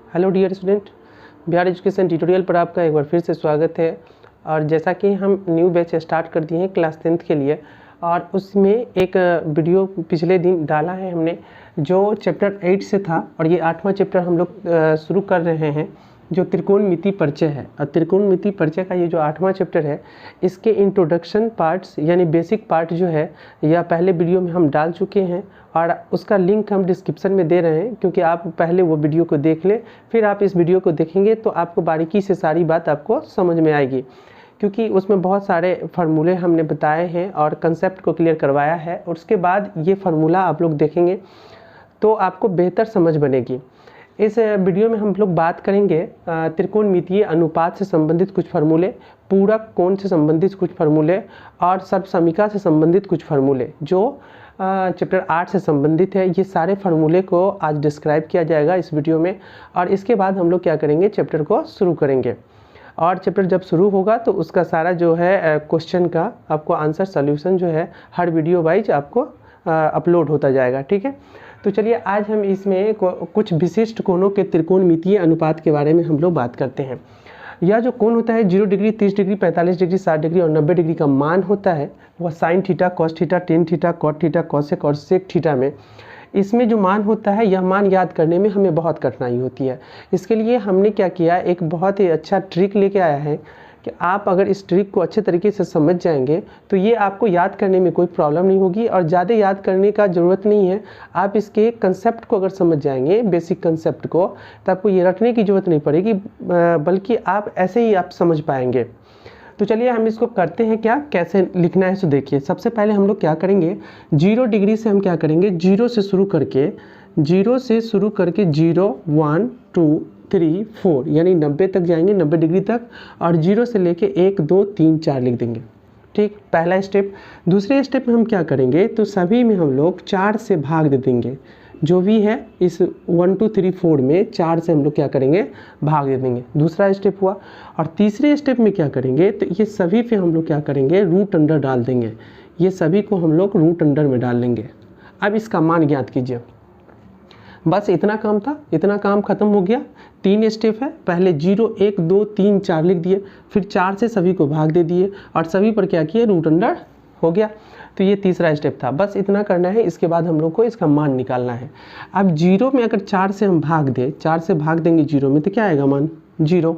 Hello dear student, Bihar education tutorial पर आपका एक बार फिर से स्वागत है। और जैसा कि हम न्यू बैच स्टार्ट कर दिए हैं क्लास 10th के लिए, और उसमें एक वीडियो पिछले दिन डाला है हमने जो चैप्टर 8 से था, और ये 8वां चैप्टर हम लोग शुरू कर रहे हैं जो त्रिकोणमिति परिचय है। और त्रिकोणमिति परिचय का ये जो 8वां चैप्टर है, इसके इंट्रोडक्शन पार्ट्स यानी बेसिक पार्ट जो है यह पहले वीडियो में हम डाल चुके हैं, और उसका लिंक हम डिस्क्रिप्शन में दे रहे हैं, क्योंकि आप पहले वो वीडियो को देख लें, फिर आप इस वीडियो को देखेंगे तो आपको बारीकी से सारी बात आपको समझ में आएगी, क्योंकि उसमें बहुत सारे फार्मूले हमने बताए हैं और कंसेप्ट को क्लियर करवाया है। और उसके बाद ये फार्मूला आप लोग देखेंगे तो आपको बेहतर समझ बनेगी। इस वीडियो में हम लोग बात करेंगे त्रिकोणमितीय अनुपात से संबंधित कुछ फार्मूले, पूरक कोण से संबंधित कुछ फार्मूले, और सर्वसमीका से संबंधित कुछ फार्मूले जो चैप्टर 8 से संबंधित है। ये सारे फार्मूले को आज डिस्क्राइब किया जाएगा इस वीडियो में, और इसके बाद हम लोग क्या करेंगे, चैप्टर को शुरू करेंगे। और चैप्टर जब शुरू होगा तो उसका सारा जो है क्वेश्चन का आपको आंसर सॉल्यूशन जो है हर वीडियो वाइज आपको अपलोड होता जाएगा, ठीक है। तो चलिए आज हम इसमें कुछ विशिष्ट कोणों के त्रिकोणमितीय अनुपात के बारे में हम लोग बात करते हैं। यह जो कोण होता है 0 डिग्री, 30 डिग्री, 45 डिग्री, 60 डिग्री और 90 डिग्री का मान होता है, वह sine theta, cos theta, tan theta, cot theta, cosec और सेक थीटा में इसमें जो मान होता है, यह मान याद करने में हमें बहुत कठिनाई होती है। इसके लिए हमने क्या किया, एक बहुत ही अच्छा ट्रिक लेके आया है कि आप अगर इस ट्रिक को अच्छे तरीके से समझ जाएंगे तो ये आपको याद करने में कोई प्रॉब्लम नहीं होगी, और ज़्यादा याद करने का ज़रूरत नहीं है। आप इसके कंसेप्ट को अगर समझ जाएंगे, बेसिक कंसेप्ट को, तो आपको ये रटने की ज़रूरत नहीं पड़ेगी, बल्कि आप ऐसे ही आप समझ पाएंगे। तो चलिए हम इसको करते हैं, क्या कैसे लिखना है। सो देखिए, सबसे पहले हम लोग क्या करेंगे, 0 डिग्री से हम क्या करेंगे, 0 से शुरू करके 0, 1, 2, 3, 4 यानी 90 तक जाएंगे, 90 डिग्री तक, और 0 से लेके 1, 2, 3, 4 लिख देंगे, ठीक। पहला स्टेप। दूसरे स्टेप में हम क्या करेंगे, तो सभी में हम लोग 4 से भाग दे देंगे, जो भी है इस 1, 2, 3, 4 में 4 से हम लोग क्या करेंगे, भाग दे देंगे। दूसरा स्टेप हुआ। और तीसरे स्टेप में क्या करेंगे, तो ये सभी पे हम लोग क्या करेंगे, रूट अंडर डाल देंगे। ये सभी को हम लोग रूट अंडर में डाल लेंगे। अब इसका मान ज्ञात कीजिए। बस इतना काम था, इतना काम खत्म हो गया। 3 स्टेप है, पहले 0, 1, 2, 3, 4 लिख दिए, फिर 4 से सभी को भाग दे दिए, और सभी पर क्या किए, रूट अंडर हो गया। तो ये तीसरा स्टेप था, बस इतना करना है। इसके बाद हम लोग को इसका मान निकालना है। अब 0 में अगर 4 से हम भाग दें, 4 से भाग देंगे 0 में, तो क्या आएगा मान, 0।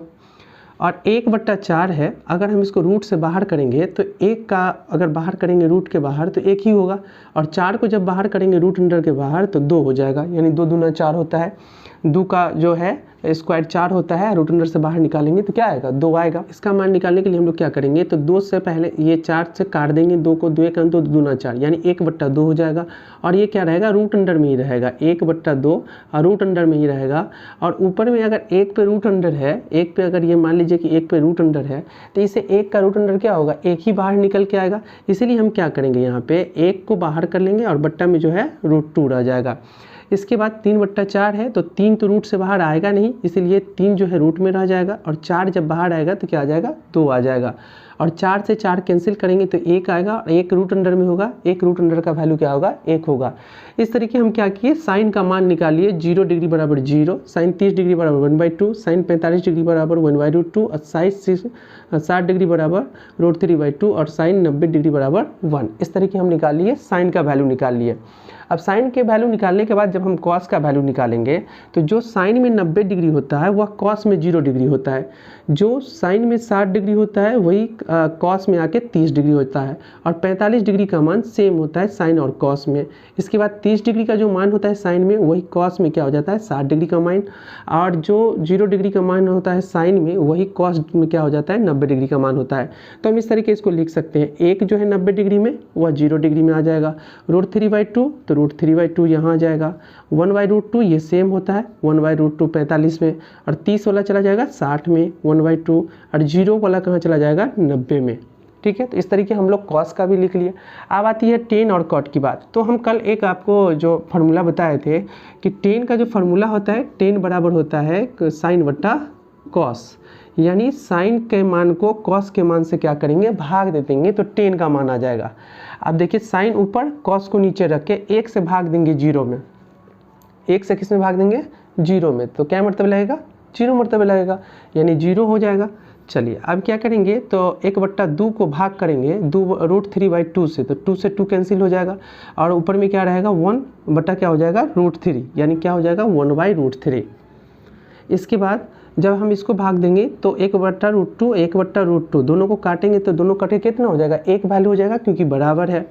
और 1/4 है, अगर हम इसको रूट से बाहर करेंगे तो 1 का अगर बाहर करेंगे रूट के बाहर तो 1 ही होगा, और 4 को जब बाहर करेंगे रूट अंडर के बाहर तो 2 हो जाएगा, यानी 2 दूना 4 होता है। 2 का जो है स्क्वायर 4 होता है, रूट अंडर से बाहर निकालेंगे तो क्या आएगा, 2 आएगा। इसका मान निकालने के लिए हम लोग क्या करेंगे, तो 2 से पहले ये 4 से काट देंगे, 2 को 2 1 2 दूना 4 यानी 1/2 हो जाएगा, और ये क्या रहेगा, रूट अंडर में ही रहेगा, 1/2 और रूट अंडर में ही रहेगा। और ऊपर में अगर 1 पे रूट अंडर है, 1 पे अगर ये मान लीजिए कि 1 पे रूट अंडर है, तो इसे 1 का रूट अंडर क्या होगा, 1 ही बाहर निकल के आएगा। इसीलिए हम क्या करेंगे, यहाँ पे 1 को बाहर कर लेंगे और बट्टा में जो है √2 रह जाएगा। इसके बाद 3/4 है, तो 3 तो रूट से बाहर आएगा नहीं, इसीलिए 3 जो है रूट में रह जाएगा, और 4 जब बाहर आएगा तो क्या आ जाएगा, 2 आ जाएगा। और 4 से 4 कैंसिल करेंगे तो 1 आएगा, और 1 रूट अंडर में होगा, 1 रूट अंडर का वैल्यू क्या होगा, 1 होगा। इस तरीके हम क्या किए, साइन का मान निकालिए। 0 डिग्री बराबर 0, साइन 30 डिग्री बराबर 1/2, साइन 45 डिग्री बराबर 1/2, और साइन 60 डिग्री बराबर √3/2, और साइन 90 डिग्री बराबर 1। इस तरीके हम निकाल लिए, साइन का वैल्यू निकाल लिए। अब साइन के वैल्यू निकालने के बाद जब हम कॉस का वैल्यू निकालेंगे, तो जो साइन में 90 डिग्री होता है वह कॉस में 0 डिग्री होता है, जो साइन में 60 डिग्री होता है वही कॉस में आके 30 डिग्री होता है, और 45 डिग्री का मान सेम होता है साइन और कॉस में। इसके बाद 30 डिग्री का जो मान होता है साइन में, वही कॉस में क्या हो जाता है, 60 डिग्री का मान, और जो 0 डिग्री का मान होता है साइन में, वही कॉस में क्या हो जाता है, 90 डिग्री का मान होता है। तो हम इस तरीके इसको लिख सकते हैं, एक जो है 90 डिग्री में वह 0 डिग्री में आ जाएगा, √3/2 तो √3/2 यहाँ आ जाएगा, 1/√2 ये सेम होता है, 1/√2 45 में, और 30 वाला चला जाएगा 60 में, 1/2, और 0 वाला कहाँ चला जाएगा, 90 में, ठीक है। तो इस तरीके हम लोग कॉस का भी लिख लिए। अब आती है टेन और कॉट की बात। तो हम कल एक आपको जो फार्मूला बताए थे कि टेन का जो फार्मूला होता है, टेन बराबर होता है साइन बट्टा कॉस, यानी साइन के मान को कॉस के मान से क्या करेंगे, भाग दे देंगे, तो टेन का मान आ जाएगा। अब देखिए, साइन ऊपर, कॉस को नीचे रख के 1 से भाग देंगे 0 में, 1 से किस में भाग देंगे, जीरो में, तो क्या मरतबा लगेगा, जीरो मरतबा लगेगा, यानी जीरो हो जाएगा। चलिए अब क्या करेंगे, तो 1/2 को भाग करेंगे 2√3/2 से, तो 2 से 2 कैंसिल हो जाएगा और ऊपर में क्या रहेगा 1 बटा क्या हो जाएगा √3, यानी क्या हो जाएगा 1/√3। इसके बाद जब हम इसको भाग देंगे तो 1/√2 1/√2 दोनों को काटेंगे तो दोनों कटे कितना हो जाएगा, एक वैल्यू हो जाएगा क्योंकि बराबर है।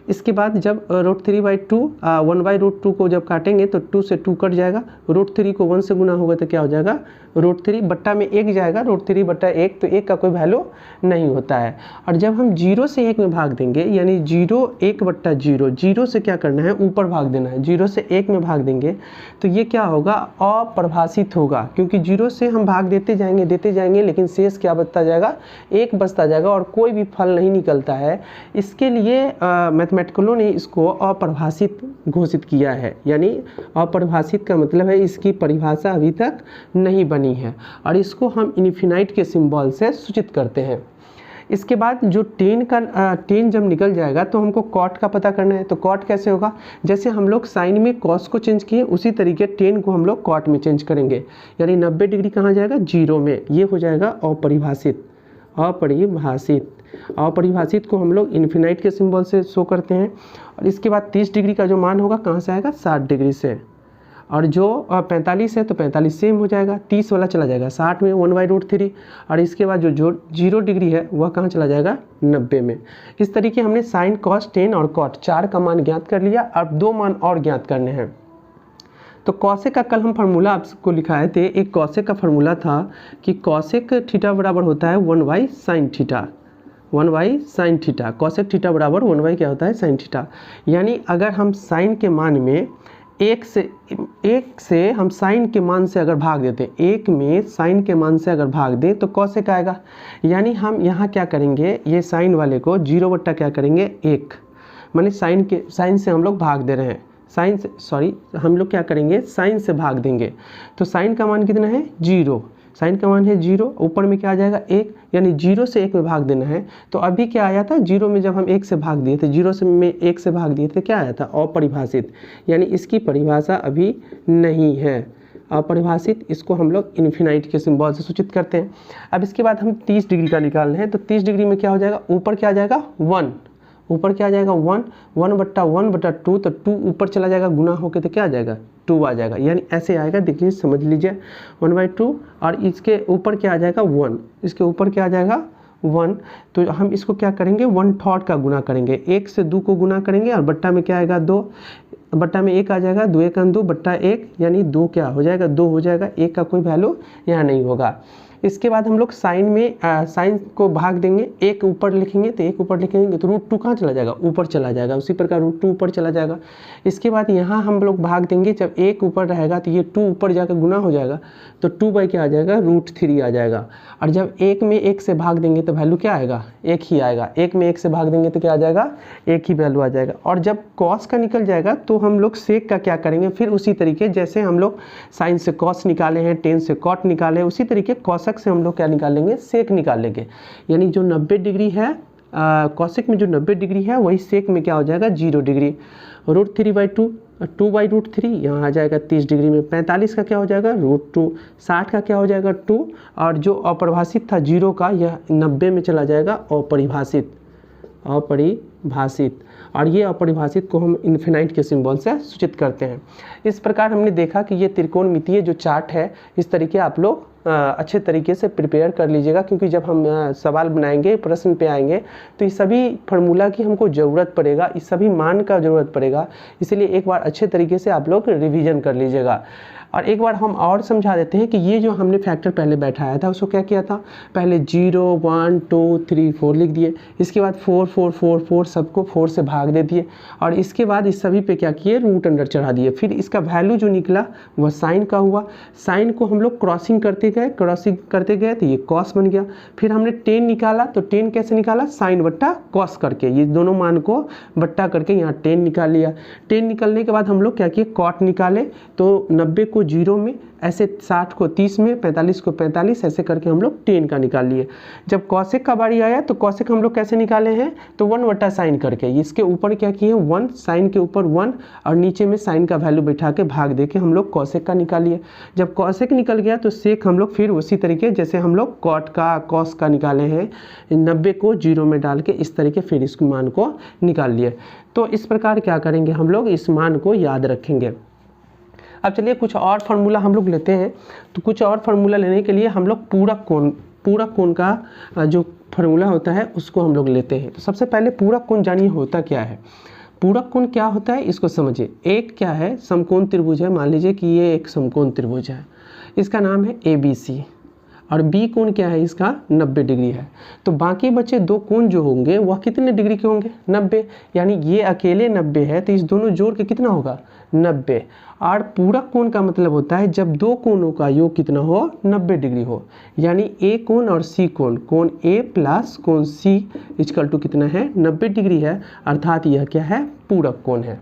इसके बाद जब √3/2 1/√2 को जब काटेंगे तो 2 से 2 कट जाएगा, √3 को 1 से गुना होगा तो क्या हो जाएगा √3 बट्टा में 1 जाएगा, √3 बट्टा 1, तो 1 का कोई वैल्यू नहीं होता है। और जब हम 0 से 1 में भाग देंगे, यानी 0 1/0, 0 से क्या करना है ऊपर भाग देना है, 0 से 1 में भाग देंगे तो ये क्या होगा अपरिभाषित होगा, क्योंकि 0 से हम भाग देते जाएंगे लेकिन शेष क्या बचता जाएगा, 1 बचता जाएगा और कोई भी फल नहीं निकलता है। इसके लिए मैथमेटिकलों ने इसको अपरिभाषित घोषित किया है, यानी अपरिभाषित का मतलब है इसकी परिभाषा अभी तक नहीं बनी है और इसको हम इन्फिनाइट के सिंबल से सूचित करते हैं। इसके बाद जो 10 जब निकल जाएगा तो हमको कॉट का पता करना है, तो कॉट कैसे होगा, जैसे हम लोग साइन में कॉस को चेंज किए उसी तरीके 10 को हम लोग कॉट में चेंज करेंगे, यानी 90 डिग्री कहाँ जाएगा, 0 में, ये हो जाएगा अपरिभाषित। अपरिभाषित को हम लोग इन्फिनाइट के सिंबल से शो करते हैं। और इसके बाद 30 डिग्री का जो मान होगा कहाँ से आएगा, 60 डिग्री से, और जो 45 है तो 45 सेम हो जाएगा, 30 वाला चला जाएगा 60 में 1/√3, और इसके बाद जो 0 डिग्री है वह कहाँ चला जाएगा 90 में। इस तरीके हमने साइन कॉस टेन और कॉट 4 का मान ज्ञात कर लिया। अब 2 मान और ज्ञात करने हैं। तो कॉसेक का कल हम फार्मूला आपको लिखाए थे, एक कॉसेक का फार्मूला था कि कॉसेक थीटा बराबर होता है 1/sin theta, 1/sin theta, cosec theta बराबर 1/ क्या होता है sin थीटा। यानी अगर हम साइन के मान में एक से हम साइन के मान से अगर भाग देते हैं, 1 में साइन के मान से अगर भाग दें तो कॉसेक आएगा। यानी हम यहाँ क्या करेंगे, ये साइन वाले को 0 बट्टा क्या करेंगे 1, माने साइन से हम लोग भाग दे रहे हैं, साइन से हम लोग क्या करेंगे साइन से भाग देंगे, तो साइन का मान कितना है 0, साइन का मान है 0, ऊपर में क्या आ जाएगा 1, यानी 0 से 1 में भाग देना है। तो अभी क्या आया था, 0 में जब हम 1 से भाग दिए थे, 0 से में 1 से भाग दिए थे, क्या आया था अपरिभाषित, यानी इसकी परिभाषा अभी नहीं है, अपरिभाषित। इसको हम लोग इन्फिनाइट के सिंबल से सूचित करते हैं। अब इसके बाद हम 30 डिग्री का निकालना है, तो 30 डिग्री में क्या हो जाएगा, ऊपर क्या आ जाएगा 1, ऊपर क्या आ जाएगा 1, 1/1/2, तो 2 ऊपर चला जाएगा गुना होके तो क्या आ जाएगा 2 आ जाएगा, यानी ऐसे आएगा, देख लीजिए समझ लीजिए 1/2, और इसके ऊपर क्या आ जाएगा 1, इसके ऊपर क्या आ जाएगा 1, तो हम इसको क्या करेंगे 1/3 का गुना करेंगे, 1 से 2 को गुना करेंगे और बट्टा में क्या आएगा 2, बट्टा में 1 आ जाएगा, 2 1 2 बट्टा 1, यानी 2 क्या हो जाएगा 2 हो जाएगा, 1 का कोई वैल्यू यहाँ नहीं होगा। इसके बाद हम लोग साइन में साइन को भाग देंगे, 1 ऊपर लिखेंगे तो 1 ऊपर लिखेंगे तो √2 कहाँ चला जाएगा, ऊपर चला जाएगा, उसी प्रकार √2 ऊपर चला जाएगा। इसके बाद यहाँ हम लोग भाग देंगे, जब 1 ऊपर रहेगा तो ये 2 ऊपर जाकर गुना हो जाएगा, तो 2 क्या आ जाएगा √3 आ जाएगा। और जब 1 में 1 से भाग देंगे तो वैल्यू क्या आएगा 1 ही आएगा, 1 में 1 से भाग देंगे तो क्या आ जाएगा 1 ही वैल्यू आ जाएगा। और जब कॉस का निकल जाएगा तो हम लोग सेक का क्या करेंगे, फिर उसी तरीके जैसे हम लोग साइन से कॉस निकाले हैं, टेन से कॉट निकाले, उसी तरीके कॉसक से हम लोग क्या निकालेंगे सेक निकालेंगे। यानी जो 90 डिग्री है कॉसेक में जो 90 डिग्री है वही सेक में क्या हो जाएगा 0 डिग्री, √3/2 2/√3 यहाँ आ जाएगा 30 डिग्री में, 45 का क्या हो जाएगा √2, 60 का क्या हो जाएगा 2, और जो अपरिभाषित था 0 का यह 90 में चला जाएगा अपरिभाषित, और ये अपरिभाषित को हम इन्फिनाइट के सिंबल से सूचित करते हैं। इस प्रकार हमने देखा कि ये त्रिकोणमितीय जो चार्ट है, इस तरीके आप लोग अच्छे तरीके से प्रिपेयर कर लीजिएगा, क्योंकि जब हम सवाल बनाएंगे, प्रश्न पे आएंगे, तो ये सभी फार्मूला की हमको ज़रूरत पड़ेगा, इस सभी मान का ज़रूरत पड़ेगा, इसलिए एक बार अच्छे तरीके से आप लोग रिवीजन कर लीजिएगा। और एक बार हम और समझा देते हैं कि ये जो हमने फैक्टर पहले बैठाया था उसको क्या किया था, पहले 0 1 2 3 4 लिख दिए, इसके बाद 4 4 4 4 सबको 4 से भाग दे दिए, और इसके बाद इस सभी पे क्या किए रूट अंडर चढ़ा दिए। फिर इसका वैल्यू जो निकला वह साइन का हुआ, साइन को हम लोग क्रॉसिंग करते गए तो ये कॉस बन गया। फिर हमने 10 निकाला, तो 10 कैसे निकाला, साइन बट्टा कॉस करके, ये दोनों मान को बट्टा करके यहाँ 10 निकाल लिया। 10 निकालने के बाद हम लोग क्या किए कॉट निकाले, तो 90 को को 0 में, ऐसे 60 को 30 में, 45 को 45, ऐसे करके हम लोग tan का निकाल लिए। जब कॉसेक का बारी आया तो कॉसेक हम लोग कैसे निकाले हैं, तो 1 बटा साइन करके, इसके ऊपर क्या किए 1, साइन के ऊपर 1 और नीचे में साइन का वैल्यू बैठा के भाग दे के हम लोग कॉसेक का निकालिए। जब कॉसेक निकल गया तो सेक हम लोग फिर उसी तरीके जैसे हम लोग कॉट का कॉस का निकाले हैं, 90 को 0 में डाल के इस तरीके फिर इस मान को निकाल लिए। तो इस प्रकार क्या करेंगे हम लोग, इस मान को याद रखेंगे। अब चलिए कुछ और फार्मूला हम लोग लेते हैं। तो कुछ और फार्मूला लेने के लिए हम लोग पूरा कोण का जो फार्मूला होता है उसको हम लोग लेते हैं। तो सबसे पहले पूरा कोण जानिए होता क्या है। पूरक कोण क्या होता है इसको समझिए। एक क्या है, समकोण त्रिभुज है। मान लीजिए कि ये एक समकोण त्रिभुज है, इसका नाम है ABC, और बी कोण क्या है, इसका 90 डिग्री है। तो बाकी बचे दो कोण जो होंगे वह कितने डिग्री के होंगे, 90। यानी ये अकेले 90 है तो इस दोनों जोड़ के कितना होगा, 90। और पूरक कोण का मतलब होता है जब दो कोणों का योग कितना हो, 90 डिग्री हो। यानी ए कोण और सी कोण, कोण ए प्लस कोण सी इक्वल टू कितना है, 90 डिग्री है। अर्थात यह क्या है, पूरक कोण है।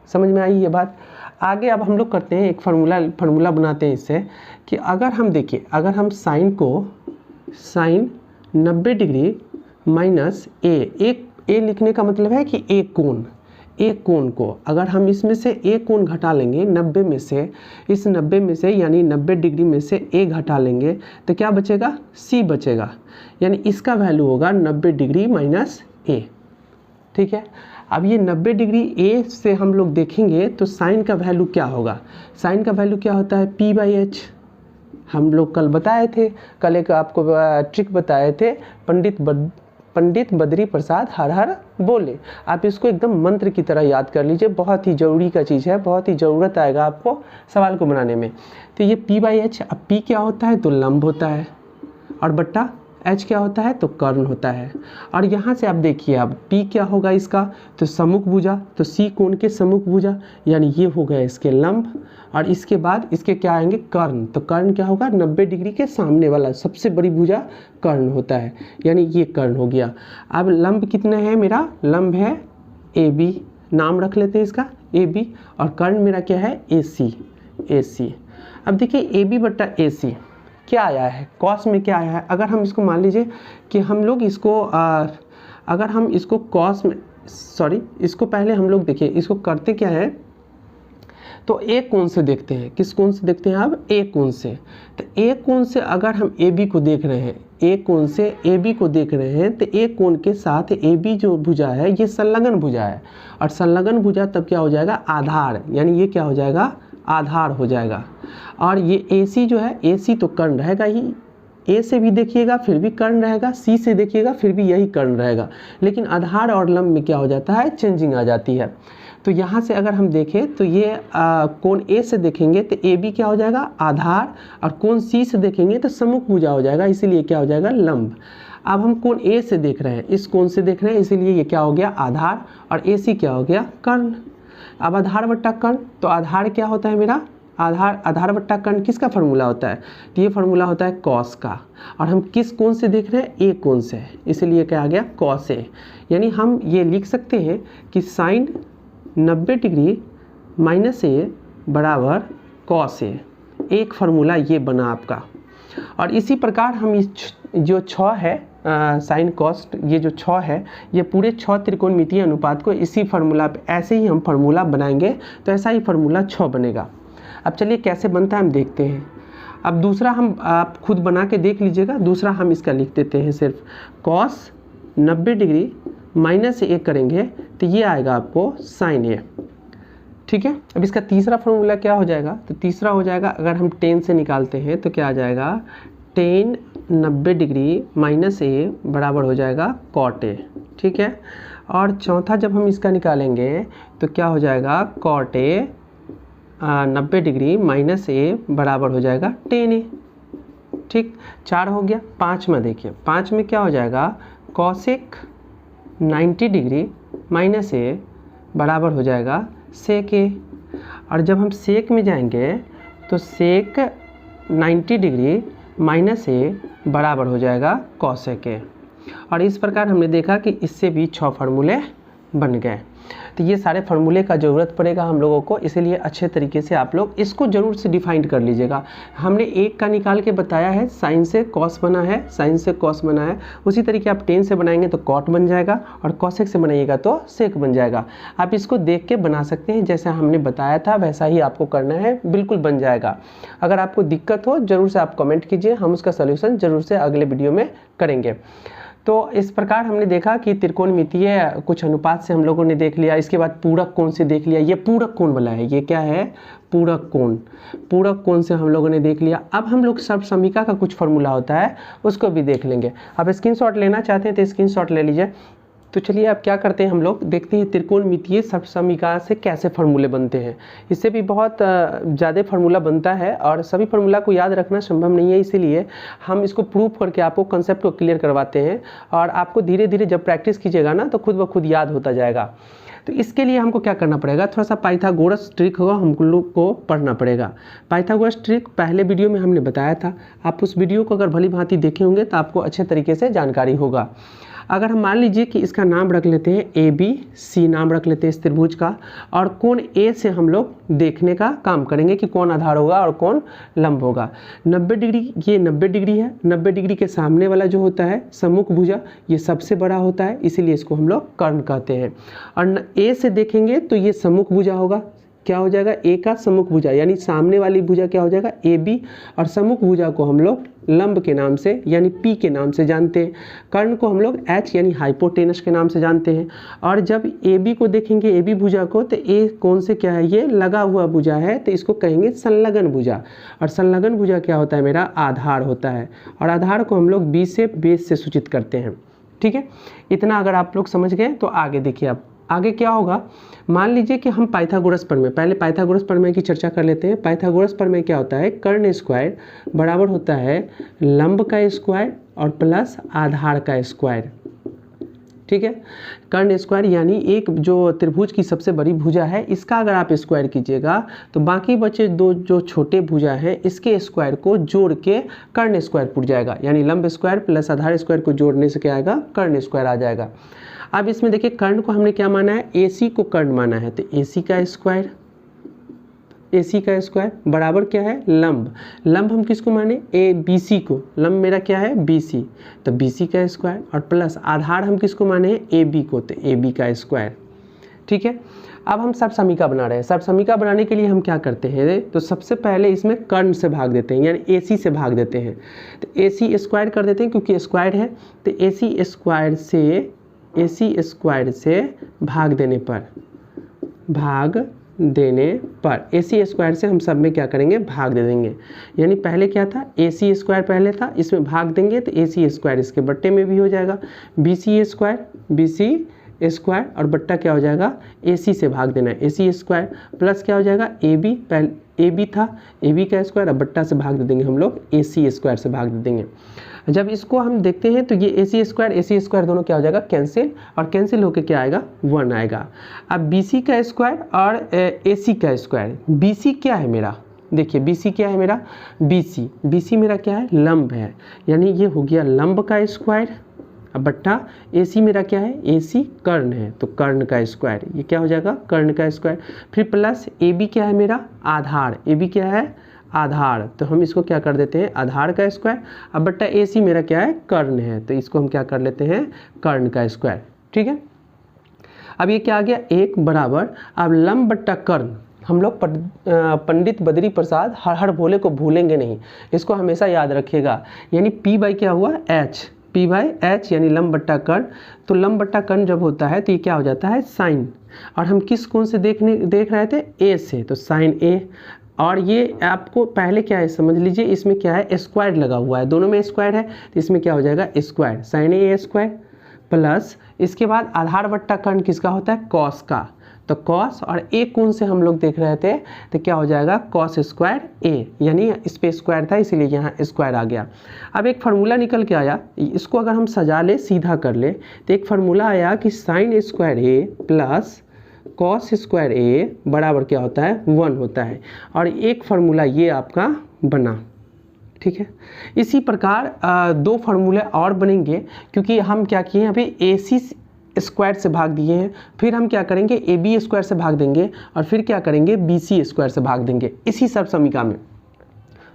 समझ में आई ये बात। आगे अब हम लोग करते हैं एक फार्मूला बनाते हैं इससे कि अगर हम देखिए, अगर हम साइन 90 डिग्री माइनस ए लिखने का मतलब है कि एक कोण को अगर हम इसमें से एक कोण घटा लेंगे 90 में से, इस 90 में से यानी 90 डिग्री में से ए घटा लेंगे तो क्या बचेगा, सी बचेगा। यानी इसका वैल्यू होगा 90 डिग्री माइनस ए। ठीक है। अब ये 90 डिग्री ए से हम लोग देखेंगे तो साइन का वैल्यू क्या होगा। साइन का वैल्यू क्या होता है, P/H। हम लोग कल बताए थे, कल एक आपको ट्रिक बताए थे, पंडित बद्री प्रसाद हर हर बोले। आप इसको एकदम मंत्र की तरह याद कर लीजिए, बहुत ही ज़रूरी का चीज़ है, बहुत ही ज़रूरत आएगा आपको सवाल को बनाने में। तो ये P/H, अब P क्या होता है तो लंब होता है, और बट्टा H क्या होता है तो कर्ण होता है। और यहाँ से आप देखिए, अब P क्या होगा इसका तो सम्मुख भुजा, तो C कोण के सम्मुख भुजा, यानी ये हो गया इसके लंब। और इसके बाद इसके क्या आएंगे, कर्ण। तो कर्ण क्या होगा, 90 डिग्री के सामने वाला सबसे बड़ी भुजा कर्ण होता है, यानी ये कर्ण हो गया। अब लंब कितना है मेरा, लंब है AB, नाम रख लेते हैं इसका AB, और कर्ण मेरा क्या है AC। अब देखिए AB बट्टा AC क्या आया है, कॉस में क्या आया है। अगर हम इसको मान लीजिए कि हम लोग इसको अगर हम इसको कॉस में, इसको पहले हम लोग देखिए इसको करते क्या है, तो एक कोण से देखते हैं। किस कोण से देखते हैं आप, एक कोण से। तो एक कोण से अगर हम AB को देख रहे हैं, एक कोण से AB को देख रहे हैं, तो एक कोण के साथ AB जो भुजा है ये संलग्न भुजा है, और संलग्न भुजा तब क्या हो जाएगा, आधार। यानी ये क्या हो जाएगा, आधार हो जाएगा। और ये AC जो है, AC तो कर्ण रहेगा ही, A से भी देखिएगा फिर भी कर्ण रहेगा, C से देखिएगा फिर भी यही कर्ण रहेगा, लेकिन आधार और लंब में क्या हो जाता है, चेंजिंग आ जाती है। तो यहाँ से अगर हम देखें तो ये कोण A से देखेंगे तो AB क्या हो जाएगा, आधार, और कोण C से देखेंगे तो सम्मुख भुजा हो जाएगा, इसीलिए क्या हो जाएगा, लंब। अब हम कोण A से देख रहे हैं, इस कोण से देख रहे हैं, इसीलिए ये क्या हो गया, आधार, और AC क्या हो गया, कर्ण। अब आधार बट्टा कर्ण, तो आधार क्या होता है मेरा, आधार बट्टा कर्ण किसका फार्मूला होता है, तो ये फार्मूला होता है कॉस का। और हम किस कोण से देख रहे हैं, ए कोण से, इसीलिए क्या आ गया, कॉस ए। यानी हम ये लिख सकते हैं कि साइन 90 डिग्री माइनस ए बराबर कॉस ए। एक फार्मूला ये बना आपका। और इसी प्रकार हम इस जो 6 है साइन कॉस्ट, ये जो 6 है, ये पूरे 6 त्रिकोणमितीय अनुपात को इसी फार्मूला पे ऐसे ही हम फार्मूला बनाएंगे, तो ऐसा ही फार्मूला 6 बनेगा। अब चलिए कैसे बनता है हम देखते हैं। अब दूसरा हम आप खुद बना के देख लीजिएगा। दूसरा हम इसका लिख देते हैं सिर्फ कॉस 90 डिग्री माइनस ए करेंगे तो ये आएगा आपको साइन ए। ठीक है। अब इसका तीसरा फार्मूला क्या हो जाएगा, तो तीसरा हो जाएगा, अगर हम tan से निकालते हैं तो क्या आ जाएगा, tan 90 डिग्री माइनस ए बराबर हो जाएगा cot ए। ठीक है। और चौथा जब हम इसका निकालेंगे तो क्या हो जाएगा, cot ए 90 डिग्री माइनस ए बराबर हो जाएगा tan ए। ठीक, 4 हो गया। 5 में देखिए, 5 में क्या हो जाएगा, cosec 90 डिग्री माइनस ए बराबर हो जाएगा sec ए। और जब हम sec में जाएंगे तो sec 90 डिग्री माइनस ए बराबर हो जाएगा cosec ए। और इस प्रकार हमने देखा कि इससे भी 6 फार्मूले बन गए। तो ये सारे फार्मूले का ज़रूरत पड़ेगा हम लोगों को, इसीलिए अच्छे तरीके से आप लोग इसको ज़रूर से डिफाइन कर लीजिएगा। हमने एक का निकाल के बताया है, साइन से कॉस बना है, साइन से कॉस बना है, उसी तरीके आप टेन से बनाएंगे तो कॉट बन जाएगा और कॉसेक से बनाइएगा तो सेक बन जाएगा। आप इसको देख के बना सकते हैं, जैसा हमने बताया था वैसा ही आपको करना है, बिल्कुल बन जाएगा। अगर आपको दिक्कत हो ज़रूर से आप कमेंट कीजिए, हम उसका सलूशन ज़रूर से अगले वीडियो में करेंगे। तो इस प्रकार हमने देखा कि त्रिकोणमितीय कुछ अनुपात से हम लोगों ने देख लिया, इसके बाद पूरक कोण से देख लिया। ये पूरक कोण वाला है, ये क्या है, पूरक कोण। पूरक कोण से हम लोगों ने देख लिया। अब हम लोग सर्वसमीका का कुछ फार्मूला होता है उसको भी देख लेंगे। आप स्क्रीनशॉट लेना चाहते हैं तो स्क्रीनशॉट ले लीजिए। तो चलिए अब क्या करते हैं, हम लोग देखते हैं त्रिकोणमितीय सर्वसमीका से कैसे फार्मूले बनते हैं। इससे भी बहुत ज़्यादा फार्मूला बनता है और सभी फार्मूला को याद रखना संभव नहीं है, इसीलिए हम इसको प्रूव करके आपको कंसेप्ट को क्लियर करवाते हैं और आपको धीरे धीरे जब प्रैक्टिस कीजिएगा ना तो खुद ब खुद याद होता जाएगा। तो इसके लिए हमको क्या करना पड़ेगा, थोड़ा सा पाइथागोरस ट्रिक होगा, हम लोग को पढ़ना पड़ेगा। पाइथागोरस ट्रिक पहले वीडियो में हमने बताया था, आप उस वीडियो को अगर भली भांति देखे होंगे तो आपको अच्छे तरीके से जानकारी होगा। अगर हम मान लीजिए कि इसका नाम रख लेते हैं ABC, नाम रख लेते हैं इस त्रिभुज का, और कोण A से हम लोग देखने का काम करेंगे कि कौन आधार होगा और कौन लंब होगा। 90 डिग्री, ये 90 डिग्री है। 90 डिग्री के सामने वाला जो होता है सम्मुख भुजा, ये सबसे बड़ा होता है, इसीलिए इसको हम लोग कर्ण कहते हैं। और A से देखेंगे तो ये सम्मुख भुजा होगा, क्या हो जाएगा, A का सम्मुख भुजा, यानी सामने वाली भुजा क्या हो जाएगा, AB, और सम्मुख भुजा को हम लोग लंब के नाम से यानी P के नाम से जानते हैं। कर्ण को हम लोग H यानी हाइपोटेनस के नाम से जानते हैं। और जब AB को देखेंगे, AB भुजा को, तो A कौन से क्या है, ये लगा हुआ भुजा है, तो इसको कहेंगे संलग्न भुजा। और संलग्न भुजा क्या होता है, मेरा आधार होता है। और आधार को हम लोग B से बेस से सूचित करते हैं। ठीक है, इतना अगर आप लोग समझ गए तो आगे देखिए। आप आगे क्या होगा, मान लीजिए कि हम पाइथागोरस प्रमेय, पहले पाइथागोरस प्रमेय की चर्चा कर लेते हैं। पाइथागोरस प्रमेय क्या होता है, कर्ण स्क्वायर बराबर होता है लंब का स्क्वायर और प्लस आधार का स्क्वायर। ठीक है, कर्ण स्क्वायर यानी एक जो त्रिभुज की सबसे बड़ी भुजा है, इसका अगर आप स्क्वायर कीजिएगा तो बाकी बचे दो जो छोटे भुजा हैं इसके स्क्वायर को जोड़ के कर्ण स्क्वायर पूर जाएगा, यानी लंब स्क्वायर प्लस आधार स्क्वायर को जोड़ने से क्या आएगा, कर्ण स्क्वायर आ जाएगा। अब इसमें देखिए कर्ण को हमने क्या माना है, AC को कर्ण माना है, तो AC का स्क्वायर, AC का स्क्वायर बराबर क्या है, लंब। लंब हम किसको माने, ABC को, लंब मेरा क्या है BC, तो BC का स्क्वायर, और प्लस आधार हम किसको माने हैं, AB को, तो AB का स्क्वायर। ठीक है, अब हम सर्वसमीका बना रहे हैं। सर्वसमीका बनाने के लिए हम क्या करते हैं, तो सबसे पहले इसमें कर्ण से भाग देते हैं, यानी AC से भाग देते हैं। तो AC स्क्वायर कर देते हैं क्योंकि स्क्वायर है, तो AC स्क्वायर से भाग देने पर AC स्क्वायर से हम सब में क्या करेंगे, भाग दे देंगे। यानी पहले क्या था, AC स्क्वायर पहले था, इसमें भाग देंगे तो AC स्क्वायर इसके बट्टे में भी हो जाएगा, BC स्क्वायर और बट्टा क्या हो जाएगा, AC से भाग देना है, AC स्क्वायर प्लस क्या हो जाएगा, AB, पहले AB था, AB का स्क्वायर, अब बट्टा से भाग दे देंगे हम लोग, AC स्क्वायर से भाग दे देंगे। जब इसको हम देखते हैं तो ये AC स्क्वायर दोनों क्या हो जाएगा, कैंसिल, और कैंसिल होकर क्या आएगा, 1 आएगा। अब BC का स्क्वायर और AC का स्क्वायर, BC क्या है मेरा, देखिए BC क्या है मेरा, BC मेरा क्या है, लंब है, यानी ये हो गया लंब का स्क्वायर। अब बट्टा AC मेरा क्या है, AC कर्ण है, तो कर्ण का स्क्वायर, ये क्या हो जाएगा, कर्ण का स्क्वायर। फिर प्लस AB क्या है मेरा, आधार, AB क्या है, आधार, तो हम इसको क्या कर देते हैं, आधार का स्क्वायर। अब बट्टा AC मेरा क्या है, कर्ण है, तो इसको हम क्या कर लेते हैं, कर्ण का स्क्वायर। ठीक है, अब ये क्या आ गया, 1 बराबर, अब लंब बट्टा कर्ण, हम लोग पंडित बद्री प्रसाद हर भोले को भूलेंगे नहीं, इसको हमेशा याद रखिएगा। यानी P बाई क्या हुआ, P बाई H, यानी लंब बट्टा कर्ण। तो लंब बट्टा कर्ण जब होता है तो ये क्या हो जाता है, साइन, और हम किस कोण से देख रहे थे, A से, तो साइन A। और ये आपको पहले क्या है समझ लीजिए, इसमें क्या है, स्क्वायर लगा हुआ है, दोनों में स्क्वायर है, तो इसमें क्या हो जाएगा, square, sine A square, plus इसके बाद आधार बट्टा कर्ण किसका होता है, कॉस का, तो कॉस, और एक कोण से हम लोग देख रहे थे तो क्या हो जाएगा, कॉस स्क्वायर A, यानी इस पे स्क्वायर था इसीलिए यहाँ स्क्वायर आ गया। अब एक फार्मूला निकल के आया, इसको अगर हम सजा ले, सीधा कर ले, तो एक फार्मूला आया कि sine square A plus cos square A बराबर क्या होता है, 1 होता है। और एक फार्मूला ये आपका बना। ठीक है, इसी प्रकार 2 फार्मूले और बनेंगे, क्योंकि हम क्या किए हैं, अभी AC स्क्वायर से भाग दिए हैं, फिर हम क्या करेंगे ए बी स्क्वायर से भाग देंगे और फिर क्या करेंगे बी सी स्क्वायर से भाग देंगे इसी सर्व समीकरण में।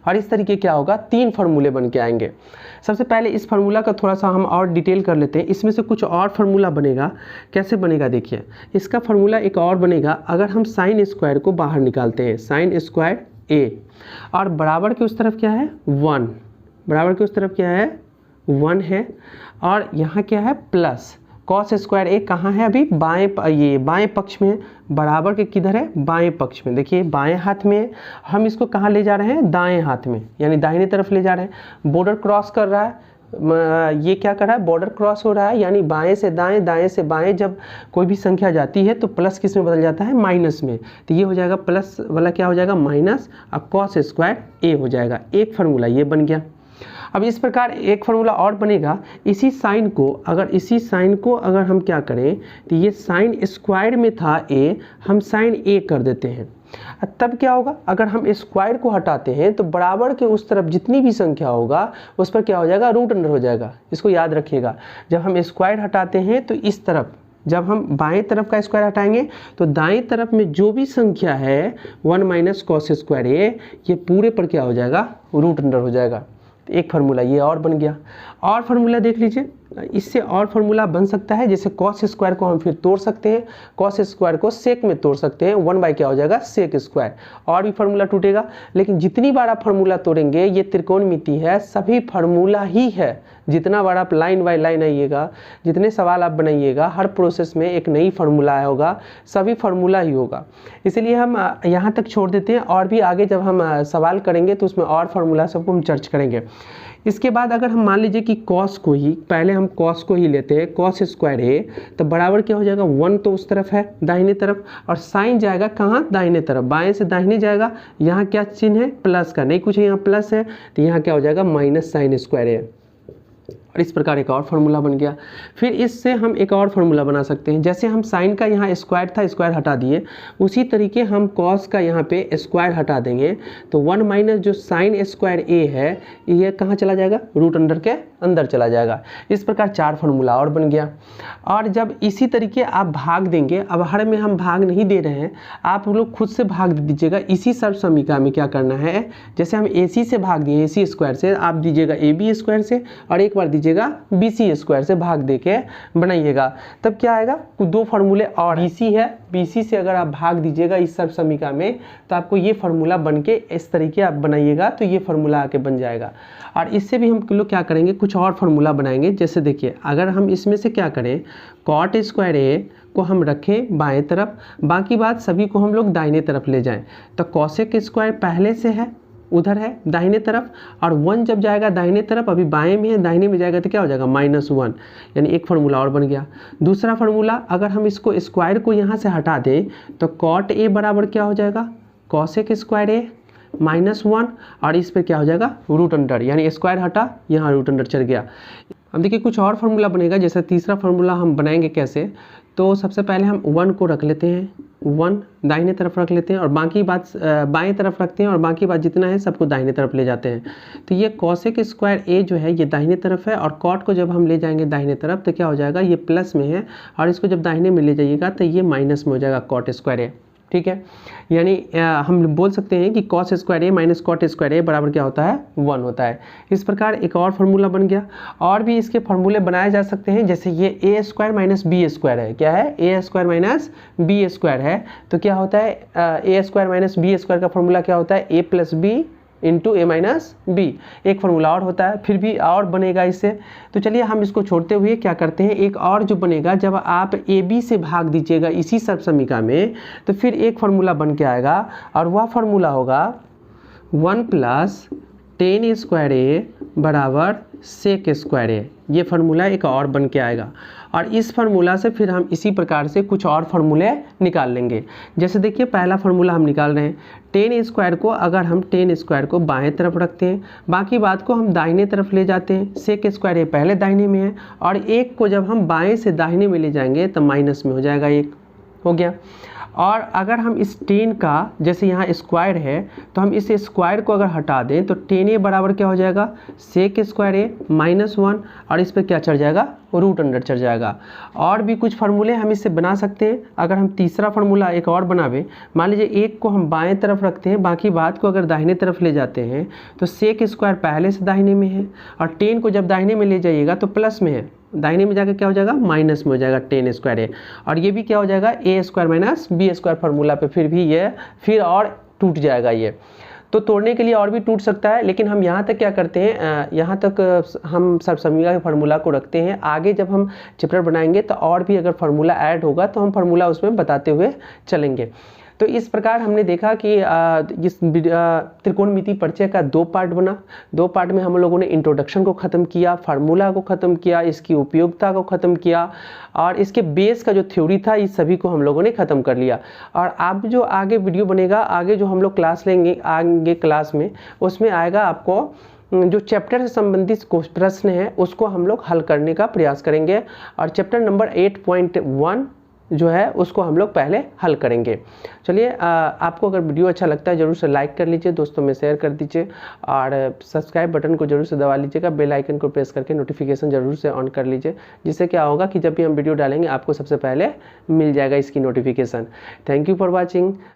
और इस तरीके क्या होगा 3 फार्मूले बन के आएंगे। सबसे पहले इस फार्मूला का थोड़ा सा हम और डिटेल कर लेते हैं। इसमें से कुछ और फार्मूला बनेगा। कैसे बनेगा देखिए, इसका फार्मूला एक और बनेगा अगर हम साइन स्क्वायर को बाहर निकालते हैं, साइन स्क्वायर ए, और बराबर के उस तरफ क्या है 1, बराबर के उस तरफ क्या है 1 है, और यहाँ क्या है प्लस कॉस स्क्वायर ए कहाँ है अभी बाएं पक्ष में है, बराबर के किधर है बाएं पक्ष में। देखिए बाएं हाथ में है, हम इसको कहाँ ले जा रहे हैं दाएं हाथ में, यानी दाहिने तरफ ले जा रहे हैं। बॉर्डर क्रॉस कर रहा है, ये क्या कर रहा है बॉर्डर क्रॉस हो रहा है, यानी बाएं से दाएं दाएं से बाएं जब कोई भी संख्या जाती है तो प्लस किस में बदल जाता है माइनस में। तो ये हो जाएगा प्लस वाला क्या हो जाएगा माइनस, और कॉस स्क्वायर ए हो जाएगा। एक फार्मूला ये बन गया। अब इस प्रकार एक फार्मूला और बनेगा, इसी साइन को अगर हम क्या करें तो ये साइन स्क्वायर में था ए, हम साइन ए कर देते हैं। तब क्या होगा अगर हम स्क्वायर को हटाते हैं तो बराबर के उस तरफ जितनी भी संख्या होगा उस पर क्या हो जाएगा रूट अंडर हो जाएगा। इसको याद रखिएगा, जब हम स्क्वायर हटाते हैं तो इस तरफ, जब हम बाएं तरफ का स्क्वायर हटाएंगे तो दाएं तरफ में जो भी संख्या है 1 माइनस कॉस स्क्वायर ए, ये पूरे पर क्या हो जाएगा रूट अंडर हो जाएगा। एक फार्मूला ये और बन गया। और फार्मूला देख लीजिए, इससे और फार्मूला बन सकता है, जैसे कॉस स्क्वायर को हम फिर तोड़ सकते हैं, कॉस स्क्वायर को सेक में तोड़ सकते हैं, 1 बाई क्या हो जाएगा सेक स्क्वायर, और भी फार्मूला टूटेगा। लेकिन जितनी बार आप फार्मूला तोड़ेंगे, ये त्रिकोणमिति है, सभी फार्मूला ही है। जितना बार आप लाइन बाय लाइन आइएगा, जितने सवाल आप बनाइएगा, हर प्रोसेस में एक नई फार्मूला होगा, सभी फार्मूला ही होगा। इसलिए हम यहाँ तक छोड़ देते हैं, और भी आगे जब हम सवाल करेंगे तो उसमें और फार्मूला सबको हम चर्चा करेंगे। इसके बाद अगर हम मान लीजिए कि कॉस को ही, पहले हम कॉस को ही लेते हैं, कॉस स्क्वायर है, तो बराबर क्या हो जाएगा 1 तो उस तरफ है दाहिने तरफ, और साइन जाएगा कहाँ दाहिने तरफ, बाएं से दाहिने जाएगा। यहाँ क्या चिन्ह है प्लस का, नहीं कुछ है यहाँ प्लस है, तो यहाँ क्या हो जाएगा माइनस साइन स्क्वायर है। और इस प्रकार एक और फार्मूला बन गया। फिर इससे हम एक और फार्मूला बना सकते हैं, जैसे हम साइन का यहाँ स्क्वायर था, स्क्वायर हटा दिए, उसी तरीके हम कॉस का यहाँ पे स्क्वायर हटा देंगे, तो 1 माइनस जो साइन स्क्वायर ए है ये कहाँ चला जाएगा रूट अंडर के अंदर चला जाएगा। इस प्रकार 4 फार्मूला और बन गया। और जब इसी तरीके आप भाग देंगे, अब हर में हम भाग नहीं दे रहे हैं, आप लोग खुद से भाग दीजिएगा। इसी सर्व समीकरण में क्या करना है, जैसे हम ए सी से भाग दिए, ए सी स्क्वायर से, आप दीजिएगा ए बी स्क्वायर से, और एक बार दीजिएगा बी सी स्क्वायर से भाग दे के बनाइएगा। तब क्या आएगा 2 फार्मूले और, बी सी है, बी सी से अगर आप भाग दीजिएगा इस सर्व समीकरण में तो आपको ये फार्मूला बन के इस तरीके आप बनाइएगा तो ये फार्मूला आके बन जाएगा। और इससे भी हम लोग क्या करेंगे कुछ और फार्मूला बनाएंगे। जैसे देखिए अगर हम इसमें से क्या करें, कॉट स्क्वायर ए को हम रखें बाएं तरफ, बाकी बात सभी को हम लोग दाहिने तरफ ले जाएं, तो कॉसेक स्क्वायर पहले से है उधर है दाहिने तरफ, और 1 जब जाएगा दाहिने तरफ, अभी बाएं में है, दाहिने में जाएगा तो क्या हो जाएगा -1, यानी एक फार्मूला और बन गया। दूसरा फार्मूला अगर हम इसको स्क्वायर को यहाँ से हटा दें तो कॉट ए बराबर क्या हो जाएगा कॉसेक स्क्वायर ए -1, और इस पर क्या हो जाएगा रूट अंडर, यानी स्क्वायर हटा यहाँ रूट अंडर चल गया। अब देखिए कुछ और फार्मूला बनेगा। जैसे तीसरा फार्मूला हम बनाएंगे कैसे, तो सबसे पहले हम 1 को रख लेते हैं, 1 दाहिने तरफ रख लेते हैं, और बाकी बात बाएं तरफ रखते हैं, और बाकी बात जितना है सबको दाहिने तरफ ले जाते हैं। तो ये कॉसेक स्क्वायर ए जो है ये दाहिने तरफ है, और कॉट को जब हम ले जाएंगे दाहिने तरफ तो क्या हो जाएगा ये प्लस में है, और इसको जब दाहिने में ले जाइएगा तो ये माइनस में हो जाएगा कॉट स्क्वायर ए। ठीक है, यानी हम बोल सकते हैं कि कॉस स्क्वायर ए माइनस कॉट स्क्वायर ए बराबर क्या होता है 1 होता है। इस प्रकार एक और फार्मूला बन गया। और भी इसके फार्मूले बनाए जा सकते हैं, जैसे ये ए स्क्वायर माइनस बी स्क्वायर है, क्या है ए स्क्वायर माइनस बी स्क्वायर है, तो क्या होता है ए स्क्वायर माइनस बी स्क्वायर का फार्मूला क्या होता है ए प्लस बी इंटू ए माइनस बी। एक फार्मूला और होता है, फिर भी और बनेगा इससे। तो चलिए हम इसको छोड़ते हुए क्या करते हैं, एक और जो बनेगा जब आप ए बी से भाग दीजिएगा इसी सर्व समीकरण में तो फिर एक फार्मूला बन के आएगा, और वह फार्मूला होगा 1 प्लस टेन स्क्वायर ए बराबर सेक स्क्वायर ए। ये फार्मूला एक और बन के आएगा, और इस फार्मूला से फिर हम इसी प्रकार से कुछ और फार्मूले निकाल लेंगे। जैसे देखिए पहला फार्मूला हम निकाल रहे हैं, टेन स्क्वायर को अगर हम टेन स्क्वायर को बाएं तरफ रखते हैं, बाकी बात को हम दाहिने तरफ ले जाते हैं, सेक स्क्वायर ए पहले दाहिने में है, और एक को जब हम बाएं से दाहिने में ले जाएंगे तो माइनस में हो जाएगा 1 हो गया। और अगर हम इस 10 का जैसे यहाँ स्क्वायर है तो हम इस स्क्वायर को अगर हटा दें तो 10a बराबर क्या हो जाएगा, सेक स्क्वायर ए -1 और इस पर क्या चढ़ जाएगा, रूट अंडर चढ़ जाएगा। और भी कुछ फार्मूले हम इससे बना सकते हैं। अगर हम तीसरा फार्मूला एक और बनावे, मान लीजिए एक को हम बाएं तरफ रखते हैं, बाकी बात को अगर दाहिने तरफ ले जाते हैं तो सेक स्क्वायर पहले से दाहिने में है और 10 को जब दाहिने में ले जाइएगा तो प्लस में है, दाहिने में जाकर क्या हो जाएगा, माइनस में हो जाएगा 10 स्क्वायर ए। और ये भी क्या हो जाएगा, a square minus b square formula पे फिर भी ये फिर और टूट जाएगा। ये तो तोड़ने के लिए और भी टूट सकता है, लेकिन हम यहाँ तक क्या करते हैं, यहाँ तक हम सर्वसम्मिका के फार्मूला को रखते हैं। आगे जब हम चैप्टर बनाएंगे तो और भी अगर फार्मूला ऐड होगा तो हम फार्मूला उसमें बताते हुए चलेंगे। तो इस प्रकार हमने देखा कि इस त्रिकोणमिति परिचय का 2 पार्ट बना। 2 पार्ट में हम लोगों ने इंट्रोडक्शन को ख़त्म किया, फार्मूला को ख़त्म किया, इसकी उपयोगिता को ख़त्म किया और इसके बेस का जो थ्योरी था इस सभी को हम लोगों ने ख़त्म कर लिया। और अब जो आगे वीडियो बनेगा, आगे जो हम लोग क्लास लेंगे आगे क्लास में, उसमें आएगा आपको जो चैप्टर से संबंधित प्रश्न है उसको हम लोग हल करने का प्रयास करेंगे। और चैप्टर नंबर 8.1 जो है उसको हम लोग पहले हल करेंगे। चलिए, आपको अगर वीडियो अच्छा लगता है ज़रूर से लाइक कर लीजिए, दोस्तों में शेयर कर दीजिए और सब्सक्राइब बटन को जरूर से दबा लीजिएगा, बेल आइकन को प्रेस करके नोटिफिकेशन जरूर से ऑन कर लीजिए, जिससे क्या होगा कि जब भी हम वीडियो डालेंगे आपको सबसे पहले मिल जाएगा इसकी notification. Thank you for watching.